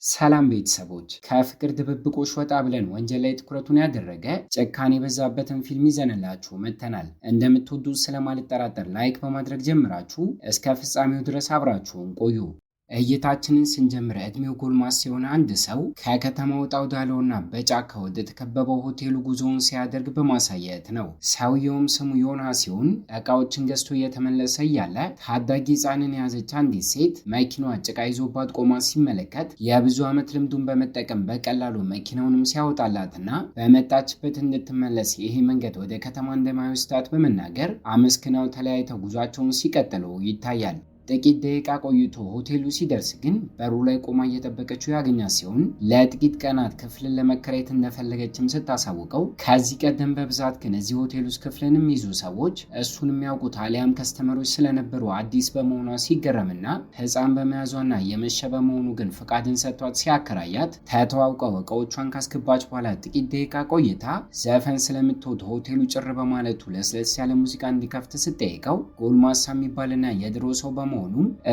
ሰላም ቤተሰቦች፣ ከፍቅር ድብብቆሽ ወጣ ብለን ወንጀል ላይ ትኩረቱን ያደረገ ጭካኔ የበዛበትን ፊልም ይዘንላችሁ መጥተናል። እንደምትወዱት ስለማልጠራጠር ላይክ በማድረግ ጀምራችሁ እስከ ፍጻሜው ድረስ አብራችሁን ቆዩ። እይታችንን ስንጀምር ዕድሜው ጎልማሳ የሆነ አንድ ሰው ከከተማ ወጣ ወዳለውና በጫካ ወደ ተከበበው ሆቴሉ ጉዞውን ሲያደርግ በማሳየት ነው። ሰውየውም ስሙ ዮናስ ሲሆን ዕቃዎችን ገዝቶ እየተመለሰ እያለ ታዳጊ ሕፃንን የያዘች አንዲት ሴት መኪናዋ ጭቃ ይዞባት ቆማ ሲመለከት የብዙ ዓመት ልምዱን በመጠቀም በቀላሉ መኪናውንም ሲያወጣላትና በመጣችበት እንድትመለስ ይሄ መንገድ ወደ ከተማ እንደማይወስዳት በመናገር አመስግናው ተለያይተው ጉዟቸውን ሲቀጥሉ ይታያል። ጥቂት ደቂቃ ቆይቶ ሆቴሉ ሲደርስ ግን በሩ ላይ ቆማ እየጠበቀችው ያገኛት ሲሆን ለጥቂት ቀናት ክፍልን ለመከራየት እንደፈለገችም ስታሳውቀው ከዚህ ቀደም በብዛት ግን እዚህ ሆቴል ውስጥ ክፍልን የሚይዙ ሰዎች እሱን የሚያውቁት አሊያም ከስተመሮች ስለነበሩ አዲስ በመሆኗ ሲገረምና ሕፃን በመያዟና የመሸ በመሆኑ ግን ፍቃድን ሰጥቷት ሲያከራያት ተተዋውቀው እቃዎቿን ካስገባች በኋላ ጥቂት ደቂቃ ቆይታ ዘፈን ስለምትወድ ሆቴሉ ጭር በማለቱ ለስለስ ያለ ሙዚቃ እንዲከፍት ስትጠይቀው ጎልማሳ የሚባልና የድሮ ሰው በመሆኑ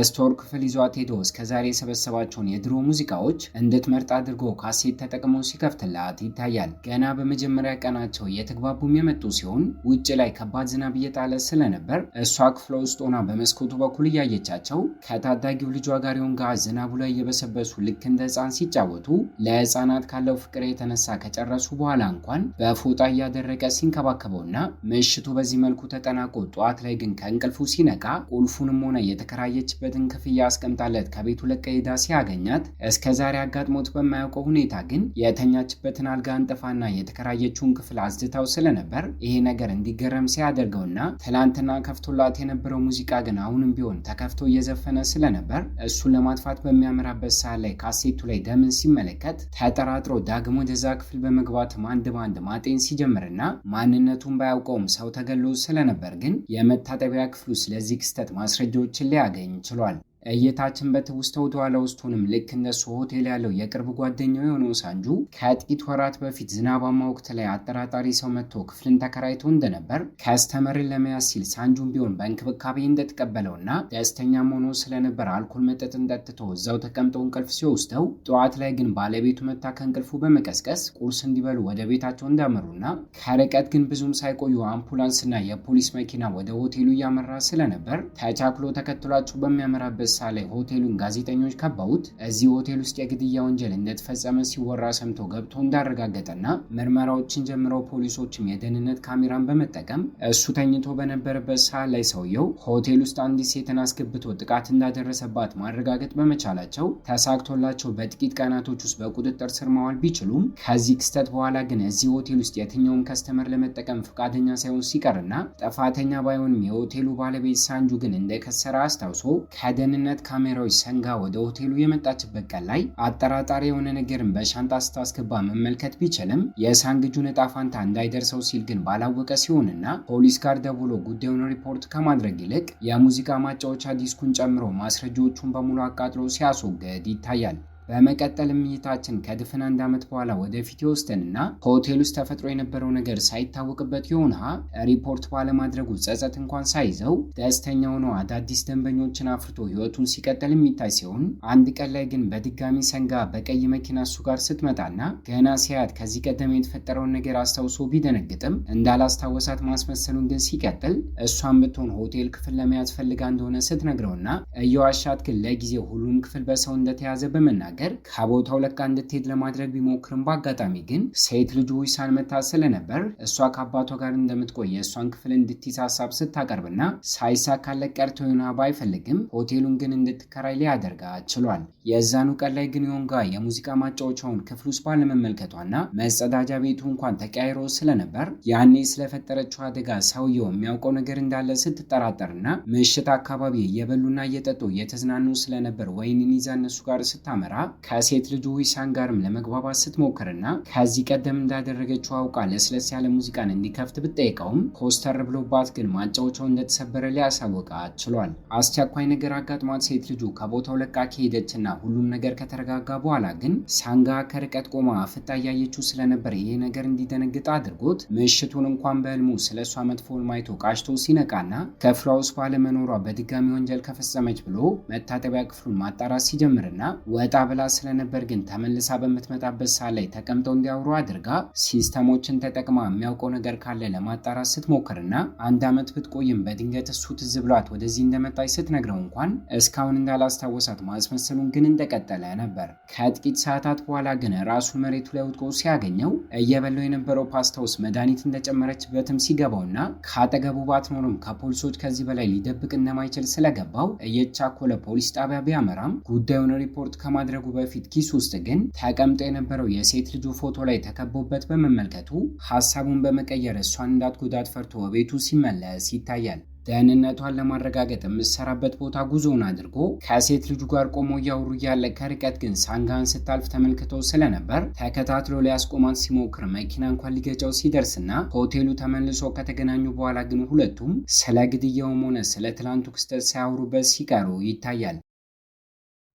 ስቶር ክፍል ይዟት ሄዶ እስከዛሬ የሰበሰባቸውን የድሮ ሙዚቃዎች እንድትመርጥ አድርጎ ካሴት ተጠቅሞ ሲከፍትላት ይታያል። ገና በመጀመሪያ ቀናቸው እየተግባቡም የመጡ ሲሆን ውጭ ላይ ከባድ ዝናብ እየጣለ ስለነበር እሷ ክፍሏ ውስጥ ሆና በመስኮቱ በኩል እያየቻቸው ከታዳጊው ልጇ ጋር ዮንጋ ዝናቡ ላይ እየበሰበሱ ልክ እንደ ሕፃን ሲጫወቱ ለሕፃናት ካለው ፍቅር የተነሳ ከጨረሱ በኋላ እንኳን በፎጣ እያደረቀ ሲንከባከበውና ምሽቱ በዚህ መልኩ ተጠናቆ ጠዋት ላይ ግን ከእንቅልፉ ሲነቃ ቁልፉንም ሆነ የተከራየችበትን ክፍያ አስቀምጣለት ከቤቱ ለቃ ሄዳ ሲያገኛት እስከዛሬ አጋጥሞት በማያውቀው ሁኔታ ግን የተኛችበትን አልጋ አንጥፋና የተከራየችውን ክፍል አዝድታው ስለነበር ይሄ ነገር እንዲገረም ሲያደርገውና ትላንትና ከፍቶላት የነበረው ሙዚቃ ግን አሁንም ቢሆን ተከፍቶ እየዘፈነ ስለነበር እሱን ለማጥፋት በሚያምራበት ሰዓት ላይ ካሴቱ ላይ ደምን ሲመለከት ተጠራጥሮ ዳግሞ ወደዛ ክፍል በመግባትም አንድ በአንድ ማጤን ሲጀምርና ማንነቱን ባያውቀውም ሰው ተገሎ ስለነበር ግን የመታጠቢያ ክፍሉ ስለዚህ ክስተት ማስረጃዎችን ሊያገኝ ችሏል። እይታችን በትውስታ ወደኋላ ውስጥ ሆንም ልክ እንደሱ ሆቴል ያለው የቅርብ ጓደኛው የሆነው ሳንጁ ከጥቂት ወራት በፊት ዝናባማ ወቅት ላይ አጠራጣሪ ሰው መጥቶ ክፍልን ተከራይቶ እንደነበር ከስተመርን ለመያዝ ሲል ሳንጁን ቢሆን በእንክብካቤ እንደተቀበለውና ደስተኛም ሆኖ ስለነበር አልኮል መጠጥን ጠጥቶ እዛው ተቀምጦ እንቅልፍ ሲወስደው ጠዋት ላይ ግን ባለቤቱ መታ ከእንቅልፉ በመቀስቀስ ቁርስ እንዲበሉ ወደ ቤታቸው እንዳመሩና ከርቀት ግን ብዙም ሳይቆዩ አምቡላንስና የፖሊስ መኪና ወደ ሆቴሉ እያመራ ስለነበር ተቻክሎ ተከትሏቸው በሚያመራበት ላይ ሆቴሉን ጋዜጠኞች ከባውት እዚህ ሆቴል ውስጥ የግድያ ወንጀል እንደተፈጸመ ሲወራ ሰምቶ ገብቶ እንዳረጋገጠና ምርመራዎችን ጀምረው ፖሊሶችም የደህንነት ካሜራን በመጠቀም እሱ ተኝቶ በነበረበት ሰዓት ላይ ሰውየው ሆቴል ውስጥ አንዲት ሴትን አስገብቶ ጥቃት እንዳደረሰባት ማረጋገጥ በመቻላቸው ተሳክቶላቸው በጥቂት ቀናቶች ውስጥ በቁጥጥር ስር ማዋል ቢችሉም ከዚህ ክስተት በኋላ ግን እዚህ ሆቴል ውስጥ የትኛውን ከስተመር ለመጠቀም ፈቃደኛ ሳይሆን ሲቀርና ጥፋተኛ ባይሆንም የሆቴሉ ባለቤት ሳንጁ ግን እንደከሰረ አስታውሶ ከደህንነት ካሜራዎች ሰንጋ ወደ ሆቴሉ የመጣችበት ቀን ላይ አጠራጣሪ የሆነ ነገርን በሻንጣ ስታስገባ መመልከት ቢችልም የሳንግጁን ዕጣ ፋንታ እንዳይደርሰው ሲል ግን ባላወቀ ሲሆንና ፖሊስ ጋር ደውሎ ጉዳዩን ሪፖርት ከማድረግ ይልቅ የሙዚቃ ማጫወቻ ዲስኩን ጨምሮ ማስረጃዎቹን በሙሉ አቃጥሎ ሲያስወግድ ይታያል። በመቀጠል እይታችን ከድፍን አንድ ዓመት በኋላ ወደፊት ይወስደንና ሆቴል ውስጥ ተፈጥሮ የነበረው ነገር ሳይታወቅበት ዮንሃ ሪፖርት ባለማድረጉ ጸጸት እንኳን ሳይዘው ደስተኛ ሆኖ አዳዲስ ደንበኞችን አፍርቶ ህይወቱን ሲቀጥል የሚታይ ሲሆን አንድ ቀን ላይ ግን በድጋሚ ሰንጋ በቀይ መኪና እሱ ጋር ስትመጣና ገና ሲያት ከዚህ ቀደም የተፈጠረውን ነገር አስታውሶ ቢደነግጥም እንዳላስታወሳት ማስመሰሉን ግን ሲቀጥል እሷን ብትሆን ሆቴል ክፍል ለመያዝ ፈልጋ እንደሆነ ስትነግረውና እየዋሻት ግን ለጊዜው ሁሉም ክፍል በሰው እንደተያዘ በመናገር ከቦታው ለቃ እንድትሄድ ለማድረግ ቢሞክርም በአጋጣሚ ግን ሴት ልጁ ዊሳን መታ ስለነበር እሷ ከአባቷ ጋር እንደምትቆይ የእሷን ክፍል እንድትይዝ ሀሳብ ስታቀርብና ሳይሳካለት ቀርቶ ዮንሃ ባይፈልግም ሆቴሉን ግን እንድትከራይ ሊያደርጋት ችሏል። የዛኑ ቀን ላይ ግን ዮንጋ የሙዚቃ ማጫወቻውን ክፍል ውስጥ ባለመመልከቷና መጸዳጃ ቤቱ እንኳን ተቀያይሮ ስለነበር ያኔ ስለፈጠረችው አደጋ ሰውየው የሚያውቀው ነገር እንዳለ ስትጠራጠርና ምሽት አካባቢ እየበሉና እየጠጡ እየተዝናኑ ስለነበር ወይንን ይዛ እነሱ ጋር ስታመራ ከሴት ልጁ ዊሳን ጋርም ለመግባባት ስትሞክርና ከዚህ ቀደም እንዳደረገችው አውቃ ለስለስ ያለ ሙዚቃን እንዲከፍት ብትጠይቀውም ኮስተር ብሎባት ግን ማጫወቻው እንደተሰበረ ሊያሳውቃት ችሏል። አስቸኳይ ነገር አጋጥሟት ሴት ልጁ ከቦታው ለቃ ከሄደችና ሁሉም ነገር ከተረጋጋ በኋላ ግን ሳንጋ ከርቀት ቆማ አፍጣ እያየችው ስለነበር ይሄ ነገር እንዲደነግጥ አድርጎት ምሽቱን እንኳን በህልሙ ስለሷ መጥፎ ማይቶ ቃሽቶ ሲነቃና ክፍሏ ውስጥ ባለመኖሯ በድጋሚ ወንጀል ከፈጸመች ብሎ መታጠቢያ ክፍሉን ማጣራት ሲጀምርና ወጣ ትበላ ስለነበር ግን ተመልሳ በምትመጣበት ሰዓት ላይ ተቀምጠው እንዲያወሩ አድርጋ ሲስተሞችን ተጠቅማ የሚያውቀው ነገር ካለ ለማጣራት ስትሞክርና 1 ዓመት ብትቆይም በድንገት እሱ ትዝ ብሏት ወደዚህ እንደመጣች ስትነግረው እንኳን እስካሁን እንዳላስታወሳት ማስመሰሉን ግን እንደቀጠለ ነበር። ከጥቂት ሰዓታት በኋላ ግን ራሱን መሬቱ ላይ ወድቆ ሲያገኘው እየበላው የነበረው ፓስታ ውስጥ መድኃኒት እንደጨመረችበትም ሲገባውና ከአጠገቡ ባትኖርም ከፖሊሶች ከዚህ በላይ ሊደብቅ እንደማይችል ስለገባው እየቻኮለ ፖሊስ ጣቢያ ቢያመራም ጉዳዩን ሪፖርት ከማድረጉ በፊት ኪስ ውስጥ ግን ተቀምጦ የነበረው የሴት ልጁ ፎቶ ላይ ተከቦበት በመመልከቱ ሀሳቡን በመቀየር እሷን እንዳትጎዳት ፈርቶ ቤቱ ሲመለስ ይታያል። ደህንነቷን ለማረጋገጥ የምትሰራበት ቦታ ጉዞውን አድርጎ ከሴት ልጁ ጋር ቆሞ እያወሩ እያለ ከርቀት ግን ሳንጋን ስታልፍ ተመልክተው ስለነበር ተከታትሎ ሊያስቆማት ሲሞክር መኪና እንኳን ሊገጨው ሲደርስና ሆቴሉ ተመልሶ ከተገናኙ በኋላ ግን ሁለቱም ስለ ግድያውም ሆነ ስለ ትላንቱ ክስተት ሳያወሩበት ሲቀሩ ይታያል።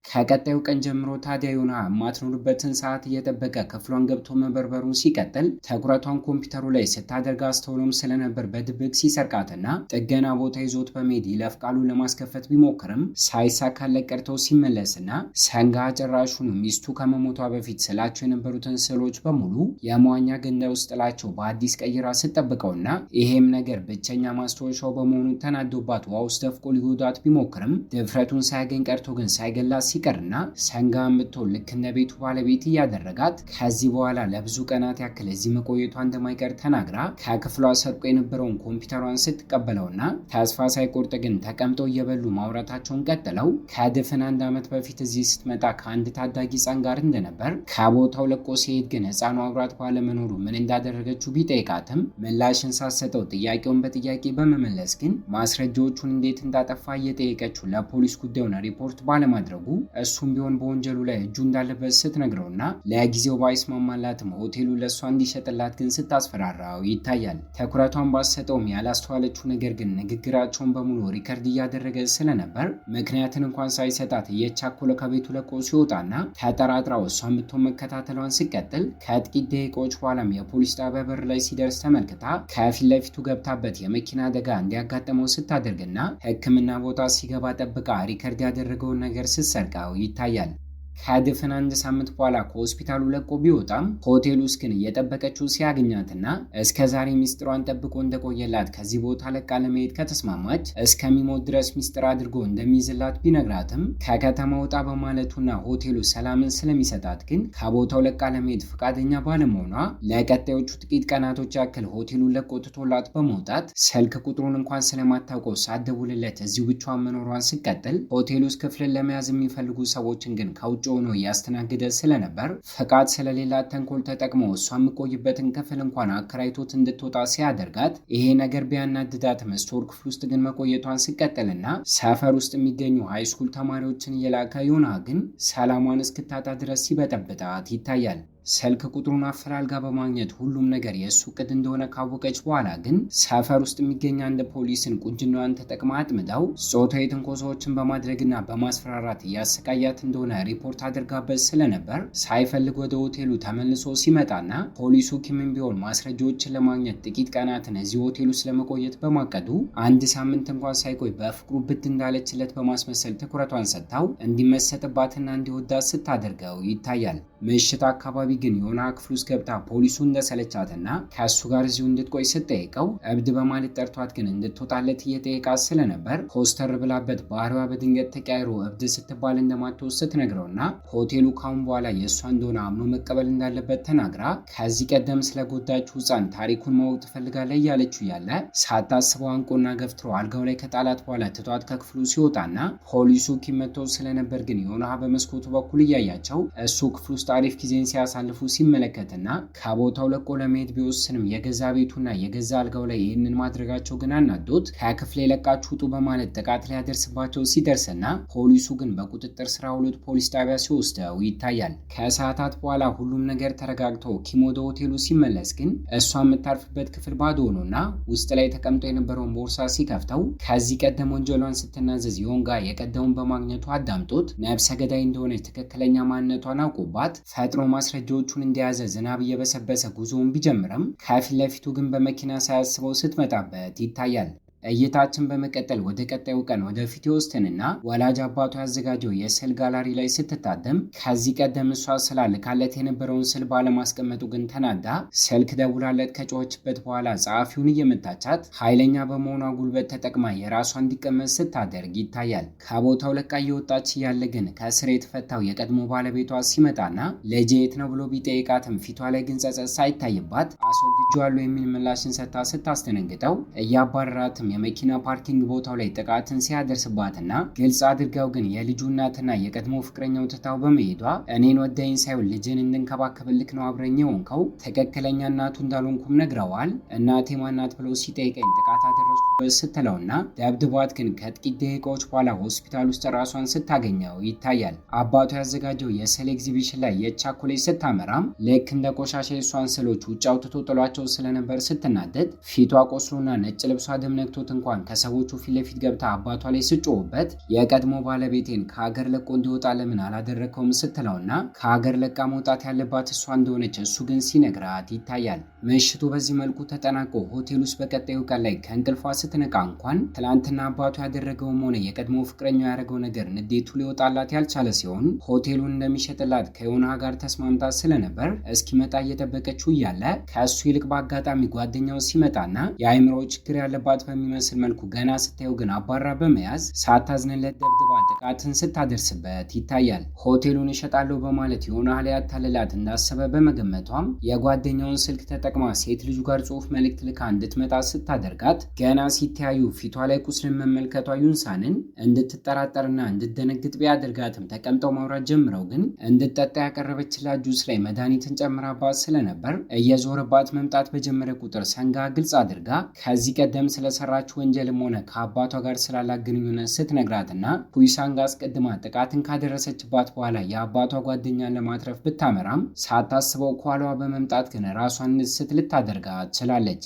ከቀጣዩ ቀን ጀምሮ ታዲያ ዮና የማትኖርበትን ሰዓት እየጠበቀ ክፍሏን ገብቶ መበርበሩን ሲቀጥል ትኩረቷን ኮምፒውተሩ ላይ ስታደርግ አስተውሎም ስለነበር በድብቅ ሲሰርቃትና ጥገና ቦታ ይዞት በመሄድ ይለፍ ቃሉን ለማስከፈት ቢሞክርም ሳይሳካለት ቀርተው ሲመለስና ሰንጋ ጭራሹን ሚስቱ ከመሞቷ በፊት ስላቸው የነበሩትን ስዕሎች በሙሉ የመዋኛ ገንዳ ውስጥ ጥላቸው በአዲስ ቀይራ ስትጠብቀውና ይሄም ነገር ብቸኛ ማስታወሻው በመሆኑ ተናዶባት ውሃ ውስጥ ደፍቆ ሊጎዳት ቢሞክርም ድፍረቱን ሳያገኝ ቀርቶ ግን ሳይገላት ሲቀርና ሰንጋ የምትሆን ልክ እንደ ቤቱ ባለቤት እያደረጋት ከዚህ በኋላ ለብዙ ቀናት ያክል እዚህ መቆየቷ እንደማይቀር ተናግራ ከክፍሏ ሰርቆ የነበረውን ኮምፒውተሯን ስትቀበለውና ተስፋ ሳይቆርጥ ግን ተቀምጠው እየበሉ ማውራታቸውን ቀጥለው ከድፍን 1 ዓመት በፊት እዚህ ስትመጣ ከአንድ ታዳጊ ሕፃን ጋር እንደነበር ከቦታው ለቆ ሲሄድ ግን ሕፃኑ አብራት ባለመኖሩ ምን እንዳደረገችው ቢጠይቃትም ምላሽን ሳትሰጠው ጥያቄውን በጥያቄ በመመለስ ግን ማስረጃዎቹን እንዴት እንዳጠፋ እየጠየቀችው ለፖሊስ ጉዳዩን ሪፖርት ባለማድረጉ እሱም ቢሆን በወንጀሉ ላይ እጁ እንዳለበት ስትነግረውና ለጊዜው ባይስማማላትም ሆቴሉ ለእሷ እንዲሸጥላት ግን ስታስፈራራው ይታያል። ትኩረቷን ባሰጠውም ያላስተዋለችው ነገር ግን ንግግራቸውን በሙሉ ሪከርድ እያደረገ ስለነበር ምክንያትን እንኳን ሳይሰጣት እየቻኮለ ከቤቱ ለቆ ሲወጣና ተጠራጥራው እሷን ብትሆን መከታተሏን ሲቀጥል ከጥቂት ደቂቃዎች በኋላም የፖሊስ ጣቢያ በር ላይ ሲደርስ ተመልክታ ከፊት ለፊቱ ገብታበት የመኪና አደጋ እንዲያጋጠመው ስታደርግና ሕክምና ቦታ ሲገባ ጠብቃ ሪከርድ ያደረገውን ነገር ስትሰርቀው ይታያል። ከድፍን 1 ሳምንት በኋላ ከሆስፒታሉ ለቆ ቢወጣም ሆቴል ውስጥ ግን እየጠበቀችው ሲያገኛትና እስከ ዛሬ ሚስጥሯን ጠብቆ እንደቆየላት ከዚህ ቦታ ለቃ ለመሄድ ከተስማማች እስከሚሞት ድረስ ሚስጥር አድርጎ እንደሚይዝላት ቢነግራትም ከከተማ ወጣ በማለቱና ሆቴሉ ሰላምን ስለሚሰጣት ግን ከቦታው ለቃ ለመሄድ ፈቃደኛ ባለመሆኗ ለቀጣዮቹ ጥቂት ቀናቶች ያክል ሆቴሉን ለቆ ትቶላት በመውጣት ስልክ ቁጥሩን እንኳን ስለማታውቀው ሳትደውልለት እዚሁ ብቻዋን መኖሯን ስትቀጥል ሆቴል ውስጥ ክፍልን ለመያዝ የሚፈልጉ ሰዎችን ግን ከውጭ ሆኖ እያስተናገደ ስለነበር ፈቃድ ስለሌላት ተንኮል ተጠቅሞ እሷ የምቆይበትን ክፍል እንኳን አከራይቶት እንድትወጣ ሲያደርጋት ይሄ ነገር ቢያናድዳትም ስቶር ክፍል ውስጥ ግን መቆየቷን ስቀጥልና ሰፈር ውስጥ የሚገኙ ሃይስኩል ተማሪዎችን እየላከ ዮና ግን ሰላሟን እስክታጣ ድረስ ሲበጠብጣት ይታያል። ስልክ ቁጥሩን አፈላልጋ በማግኘት ሁሉም ነገር የእሱ ቅድ እንደሆነ ካወቀች በኋላ ግን ሰፈር ውስጥ የሚገኝ አንድ ፖሊስን ቁንጅናዋን ተጠቅማ አጥምዳው ጾታዊ ትንኮሳዎችን በማድረግና በማስፈራራት እያሰቃያት እንደሆነ ሪፖርት አድርጋበት ስለነበር ሳይፈልግ ወደ ሆቴሉ ተመልሶ ሲመጣና ፖሊሱ ኪምን ቢሆን ማስረጃዎችን ለማግኘት ጥቂት ቀናትን እዚህ ሆቴል ውስጥ ለመቆየት በማቀዱ 1 ሳምንት እንኳን ሳይቆይ በፍቅሩ ብድ እንዳለችለት በማስመሰል ትኩረቷን ሰጥታው እንዲመሰጥባትና እንዲወዳት ስታደርገው ይታያል። ምሽት አካባቢ ግን ዮና ክፍል ውስጥ ገብታ ፖሊሱ እንደሰለቻትና ከእሱ ጋር እዚሁ እንድትቆይ ስትጠይቀው እብድ በማለት ጠርቷት ግን እንድትወጣለት እየጠየቃት ስለነበር ኮስተር ብላበት ባህሪዋ በድንገት ተቀያይሮ እብድ ስትባል እንደማትወስድ ስትነግረውና ሆቴሉ ካሁን በኋላ የእሷ እንደሆነ አምኖ መቀበል እንዳለበት ተናግራ ከዚህ ቀደም ስለጎዳችው ሕፃን ታሪኩን ማወቅ ትፈልጋለች እያለችው ያለ ሳታስበው አንቆና ገፍትሮ አልጋው ላይ ከጣላት በኋላ ትቷት ከክፍሉ ሲወጣና ፖሊሱ ኪመተው ስለነበር ግን ዮና በመስኮቱ በኩል እያያቸው እሱ ክፍል ውስጥ አሪፍ ጊዜን ሲያሳልፉ ሲመለከትና ከቦታው ለቆ ለመሄድ ቢወስንም የገዛ ቤቱና የገዛ አልጋው ላይ ይህንን ማድረጋቸው ግን አናዶት ከክፍል ለቃችሁ ውጡ በማለት ጥቃት ሊያደርስባቸው ሲደርስና ፖሊሱ ግን በቁጥጥር ስር አውሎት ፖሊስ ጣቢያ ሲወስደው ይታያል። ከሰዓታት በኋላ ሁሉም ነገር ተረጋግቶ ኪም ወደ ሆቴሉ ሲመለስ ግን እሷ የምታርፍበት ክፍል ባዶ ሆኖና ውስጥ ላይ ተቀምጦ የነበረውን ቦርሳ ሲከፍተው ከዚህ ቀደም ወንጀሏን ስትናዘዝ ዮንጋ የቀደሙን በማግኘቱ አዳምጦት ነብሰ ገዳይ እንደሆነች ትክክለኛ ማንነቷን አውቆባት ፈጥኖ ማስረጃዎቹን እንደያዘ ዝናብ እየበሰበሰ ጉዞውን ቢጀምርም ከፊት ለፊቱ ግን በመኪና ሳያስበው ስትመጣበት ይታያል። እይታችን በመቀጠል ወደ ቀጣዩ ቀን ወደፊት ይወስድንና ወላጅ አባቷ ያዘጋጀው የስዕል ጋላሪ ላይ ስትታደም ከዚህ ቀደም እሷ ስላልካለት የነበረውን ስዕል ባለማስቀመጡ ግን ተናዳ ስልክ ደውላለት ከጮኸችበት በኋላ ጸሐፊውን እየመታቻት ኃይለኛ በመሆኗ ጉልበት ተጠቅማ የራሷ እንዲቀመጥ ስታደርግ ይታያል። ከቦታው ለቃ እየወጣች እያለ ግን ከእስር የተፈታው የቀድሞ ባለቤቷ ሲመጣና ልጄ የት ነው ብሎ ቢጠይቃትም ፊቷ ላይ ግን ጸጸት ሳይታይባት አስወግጄዋለሁ የሚል ምላሽን ሰጥታ ስታስደነግጠው እያባረራትም የመኪና ፓርኪንግ ቦታው ላይ ጥቃትን ሲያደርስባትና ግልጽ አድርገው ግን የልጁ እናትና የቀድሞ ፍቅረኛው ትታው በመሄዷ እኔን ወደኝ ሳይሆን ልጅን እንድንከባከብልክ ነው አብረኝ የሆንከው ትክክለኛ እናቱ እንዳልሆንኩም ነግረዋል። እናቴ ማናት ብሎ ሲጠይቀኝ ጥቃት አደረስኩበት ስትለውና ደብድቧት ግን ከጥቂት ደቂቃዎች በኋላ ሆስፒታል ውስጥ ራሷን ስታገኘው ይታያል። አባቷ ያዘጋጀው የስዕል ኤግዚቢሽን ላይ የቻኮሌት ስታመራም ልክ እንደ ቆሻሻ የሷን ስዕሎች ውጭ አውጥቶ ጥሏቸው ስለነበር ስትናደድ ፊቷ ቆስሎና ነጭ ልብሷ ደም ነክቶት እንኳን ከሰዎቹ ፊት ለፊት ገብታ አባቷ ላይ ስጮህበት የቀድሞ ባለቤቴን ከሀገር ለቆ እንዲወጣ ለምን አላደረከውም ስትለውና ከሀገር ለቃ መውጣት ያለባት እሷ እንደሆነች እሱ ግን ሲነግራት ይታያል። ምሽቱ በዚህ መልኩ ተጠናቆ ሆቴል ውስጥ በቀጣዩ ቀን ላይ ከእንቅልፏ ስትነቃ እንኳን ትላንትና አባቷ ያደረገውም ሆነ የቀድሞ ፍቅረኛው ያደረገው ነገር ንዴቱ ሊወጣላት ያልቻለ ሲሆን ሆቴሉን እንደሚሸጥላት ከዮና ጋር ተስማምታ ስለነበር እስኪመጣ እየጠበቀችው እያለ ከእሱ ይልቅ በአጋጣሚ ጓደኛው ሲመጣና የአእምሮ ችግር ያለባት በሚመስል መልኩ ገና ስታየው ግን አባራ በመያዝ ሳታዝንለት ደብድባ ጥቃትን ስታደርስበት ይታያል። ሆቴሉን እሸጣለሁ በማለት ዮና ሊያታልላት እንዳሰበ በመገመቷም የጓደኛውን ስልክ ተጠቅማ ሴት ልጁ ጋር ጽሑፍ መልእክት ልካ እንድትመጣ ስታደርጋት ገና ሲተያዩ ፊቷ ላይ ቁስልን መመልከቷ ዩንሳንን እንድትጠራጠርና እንድትደነግጥ ቢያደርጋትም ተቀምጠው ማውራት ጀምረው ግን እንድትጠጣ ያቀረበችላት ጁስ ላይ መድኃኒትን ጨምራባት ስለነበር እየዞረባት መምጣት በጀመረ ቁጥር ሰንጋ ግልጽ አድርጋ ከዚህ ቀደም ስለሰራችው ወንጀልም ሆነ ከአባቷ ጋር ስላላት ግንኙነት ስትነግራትና ሁይሳንጋ አስቀድማ ጥቃትን ካደረሰችባት በኋላ የአባቷ ጓደኛን ለማትረፍ ብታመራም ሳታስበው ከኋላዋ በመምጣት ግን ራሷን ስት ልታደርጋት ችላለች።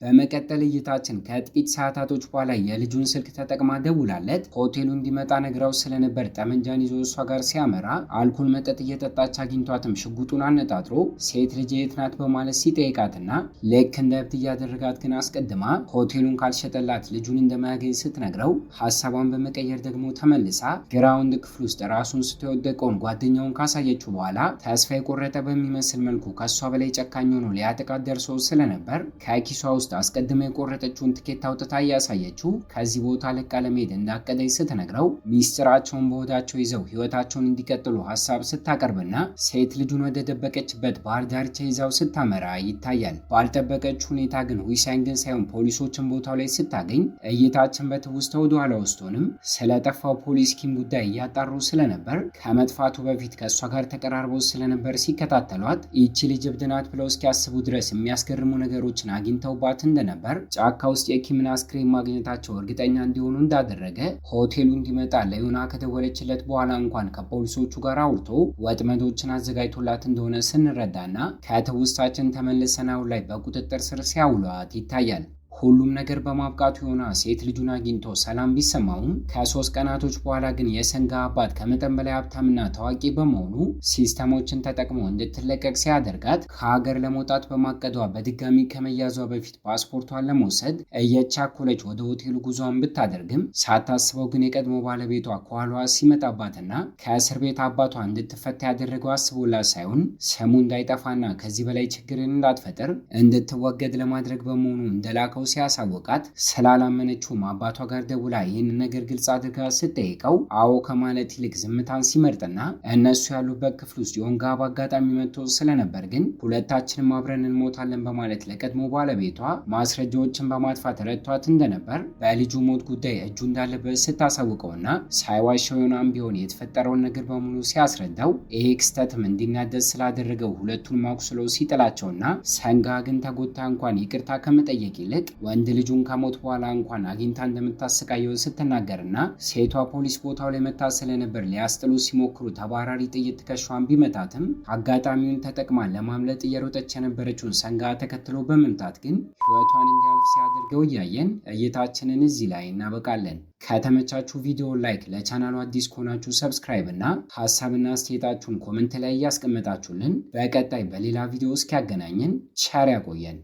በመቀጠል እይታችን ከጥቂት ሰዓታቶች በኋላ የልጁን ስልክ ተጠቅማ ደውላለት ሆቴሉ እንዲመጣ ነግራው ስለነበር ጠመንጃን ይዞ እሷ ጋር ሲያመራ አልኮል መጠጥ እየጠጣች አግኝቷትም ሽጉጡን አነጣጥሮ ሴት ልጅ የት ናት በማለት ሲጠይቃትና ልክ እንደ እብድ እያደረጋት ግን አስቀድማ ሆቴሉን ካልሸጠላት ልጁን እንደማያገኝ ስትነግረው ሀሳቧን በመቀየር ደግሞ ተመልሳ ግራውንድ ክፍል ውስጥ ራሱን ስቶ የወደቀውን ጓደኛውን ካሳየችው በኋላ ተስፋ የቆረጠ በሚመስል መልኩ ከእሷ በላይ ጨካኝ ሆኖ ሊያጠቃት ደርሶ ስለነበር ከኪሷ ውስጥ አስቀድማ የቆረጠችውን ትኬት አውጥታ እያሳየችው ከዚህ ቦታ ለቃ ለመሄድ እንዳቀደች ስትነግረው ሚስጥራቸውን በሆዳቸው ይዘው ህይወታቸውን እንዲቀጥሉ ሀሳብ ስታቀርብና ሴት ልጁን ወደ ደበቀችበት ባህር ዳርቻ ይዛው ስታመራ ይታያል። ባልጠበቀች ሁኔታ ግን ሁይሳን ግን ሳይሆን ፖሊሶችን ቦታው ላይ ስታገኝ እይታችን በትውስታ ወደ ኋላ ወስዶንም ስለጠፋው ፖሊስ ኪም ጉዳይ እያጣሩ ስለነበር ከመጥፋቱ በፊት ከእሷ ጋር ተቀራርበው ስለነበር ሲከታተሏት ይቺ ልጅ እብድ ናት ብለው እስኪያስቡ ድረስ የሚያስገርሙ ነገሮችን አግኝተውባት እንደነበር ጫካ ውስጥ የኪምን አስክሬን ማግኘታቸው እርግጠኛ እንዲሆኑ እንዳደረገ ሆቴሉ እንዲመጣ ለዮና ከደወለችለት በኋላ እንኳን ከፖሊሶቹ ጋር አውርቶ ወጥመዶችን አዘጋጅቶላት እንደሆነ ስንረዳና ከትውስታችን ተመልሰን አሁን ላይ በቁጥጥር ስር ሲያውሏት ይታያል። ሁሉም ነገር በማብቃቱ ዮና ሴት ልጁን አግኝቶ ሰላም ቢሰማውም ከ3 ቀናቶች በኋላ ግን የሰንጋ አባት ከመጠን በላይ ሀብታምና ታዋቂ በመሆኑ ሲስተሞችን ተጠቅሞ እንድትለቀቅ ሲያደርጋት ከሀገር ለመውጣት በማቀዷ በድጋሚ ከመያዟ በፊት ፓስፖርቷን ለመውሰድ እየቻኮለች ወደ ሆቴሉ ጉዟን ብታደርግም ሳታስበው ግን የቀድሞ ባለቤቷ ከኋላዋ ሲመጣባትና ከእስር ቤት አባቷ እንድትፈታ ያደረገው አስቦላት ሳይሆን ስሙ እንዳይጠፋና ከዚህ በላይ ችግርን እንዳትፈጥር እንድትወገድ ለማድረግ በመሆኑ እንደላከው ሲያሳወቃት ስላላመነችውም አባቷ ጋር ደውላ ይህን ነገር ግልጽ አድርጋ ስትጠይቀው አዎ ከማለት ይልቅ ዝምታን ሲመርጥና እነሱ ያሉበት ክፍል ውስጥ ዮንጋ በአጋጣሚ መጥቶ ስለነበር ግን ሁለታችንም አብረን እንሞታለን በማለት ለቀድሞ ባለቤቷ ማስረጃዎችን በማጥፋት ረድቷት እንደነበር በልጁ ሞት ጉዳይ እጁ እንዳለበት ስታሳውቀውና ሳይዋሸው ዮናም ቢሆን የተፈጠረውን ነገር በሙሉ ሲያስረዳው ይሄ ክስተትም እንዲናደድ ስላደረገው ሁለቱን ማቁስሎ ሲጥላቸውና ሰንጋ ግን ተጎታ እንኳን ይቅርታ ከመጠየቅ ይልቅ ወንድ ልጁን ከሞት በኋላ እንኳን አግኝታ እንደምታሰቃየው ስትናገርና ሴቷ ፖሊስ ቦታው ላይ መታ ስለነበር ሊያስጥሉ ሲሞክሩ ተባራሪ ጥይት ትከሻዋን ቢመታትም አጋጣሚውን ተጠቅማ ለማምለጥ እየሮጠች የነበረችውን ሰንጋ ተከትሎ በመምታት ግን ሕይወቷን እንዲያልፍ ሲያደርገው እያየን እይታችንን እዚህ ላይ እናበቃለን። ከተመቻችሁ ቪዲዮ ላይክ፣ ለቻናሉ አዲስ ከሆናችሁ ሰብስክራይብ እና ሀሳብና አስተያየታችሁን ኮሜንት ላይ እያስቀመጣችሁልን በቀጣይ በሌላ ቪዲዮ እስኪያገናኘን ቸር ያቆየን።